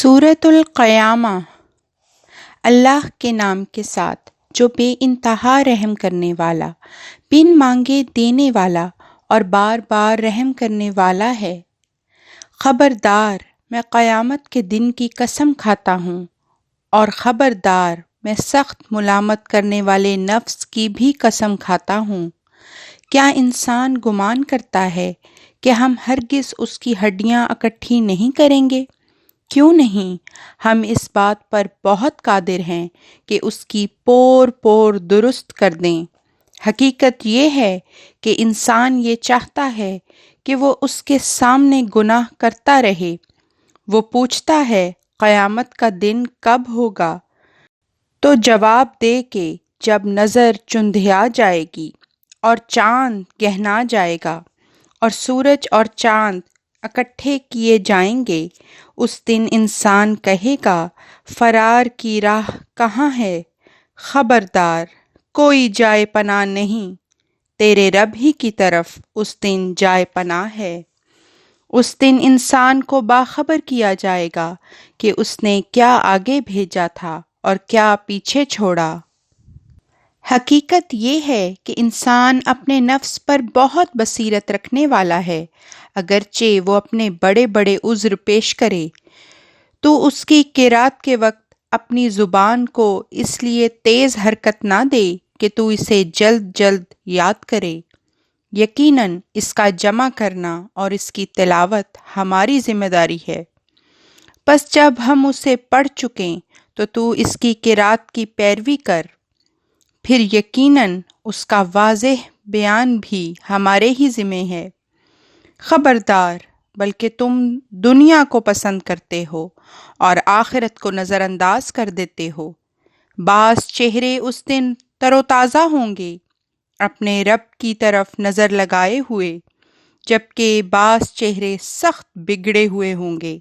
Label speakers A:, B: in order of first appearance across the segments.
A: سورۃ القیامہ۔ اللہ کے نام کے ساتھ جو بے انتہا رحم کرنے والا، بن مانگے دینے والا اور بار بار رحم کرنے والا ہے۔ خبردار، میں قیامت کے دن کی قسم کھاتا ہوں، اور خبردار، میں سخت ملامت کرنے والے نفس کی بھی قسم کھاتا ہوں۔ کیا انسان گمان کرتا ہے کہ ہم ہرگز اس کی ہڈیاں اکٹھی نہیں کریں گے؟ کیوں نہیں، ہم اس بات پر بہت قادر ہیں کہ اس کی پور پور درست کر دیں۔ حقیقت یہ ہے کہ انسان یہ چاہتا ہے کہ وہ اس کے سامنے گناہ کرتا رہے۔ وہ پوچھتا ہے قیامت کا دن کب ہوگا؟ تو جواب دے کہ جب نظر چندھیا جائے گی اور چاند گہنا جائے گا اور سورج اور چاند اکٹھے کیے جائیں گے، اس دن انسان کہے گا فرار کی راہ کہاں ہے؟ خبردار، کوئی جائے پناہ نہیں، تیرے رب ہی کی طرف اس دن جائے پناہ ہے۔ اس دن انسان کو باخبر کیا جائے گا کہ اس نے کیا آگے بھیجا تھا اور کیا پیچھے چھوڑا۔ حقیقت یہ ہے کہ انسان اپنے نفس پر بہت بصیرت رکھنے والا ہے۔ اگرچہ وہ اپنے بڑے بڑے عذر پیش کرے تو اس کی قرات کے وقت اپنی زبان کو اس لیے تیز حرکت نہ دے کہ تو اسے جلد جلد یاد کرے۔ یقیناً اس کا جمع کرنا اور اس کی تلاوت ہماری ذمہ داری ہے۔ پس جب ہم اسے پڑھ چکیں تو اس کی قرات کی پیروی کر، پھر یقیناً اس کا واضح بیان بھی ہمارے ہی ذمہ ہے۔ خبردار، بلکہ تم دنیا کو پسند کرتے ہو اور آخرت کو نظر انداز کر دیتے ہو۔ بعض چہرے اس دن تر و تازہ ہوں گے اپنے رب کی طرف نظر لگائے ہوئے، جبکہ بعض چہرے سخت بگڑے ہوئے ہوں گے۔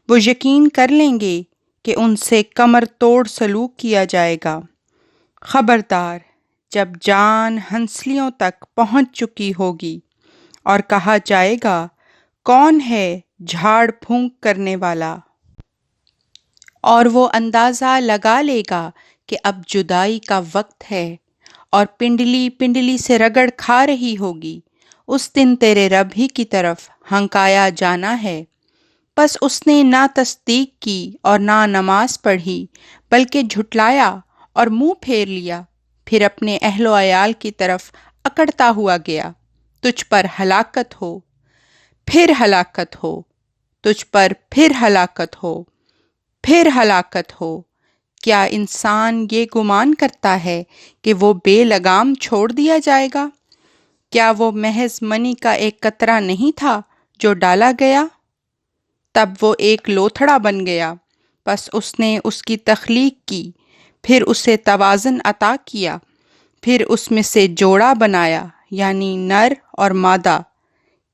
A: وہ یقین کر لیں گے کہ ان سے کمر توڑ سلوک کیا جائے گا۔ خبردار، جب جان ہنسلیوں تک پہنچ چکی ہوگی اور کہا جائے گا کون ہے جھاڑ پھونک کرنے والا، اور وہ اندازہ لگا لے گا کہ اب جدائی کا وقت ہے اور پنڈلی پنڈلی سے رگڑ کھا رہی ہوگی، اس دن تیرے رب ہی کی طرف ہنکایا جانا ہے۔ پس اس نے نہ تصدیق کی اور نہ نماز پڑھی، بلکہ جھٹلایا اور منہ پھیر لیا، پھر اپنے اہل و عیال کی طرف اکڑتا ہوا گیا۔ تجھ پر ہلاکت ہو، پھر ہلاکت ہو، تجھ پر پھر ہلاکت ہو، پھر ہلاکت ہو۔ کیا انسان یہ گمان کرتا ہے کہ وہ بے لگام چھوڑ دیا جائے گا؟ کیا وہ محض منی کا ایک قطرہ نہیں تھا جو ڈالا گیا؟ تب وہ ایک لوتھڑا بن گیا، پس اس نے اس کی تخلیق کی، پھر اسے توازن عطا کیا، پھر اس میں سے جوڑا بنایا، یعنی نر اور مادہ۔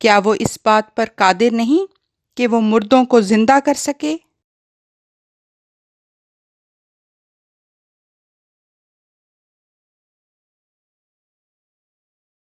A: کیا وہ اس بات پر قادر نہیں کہ وہ مردوں کو زندہ کر سکے؟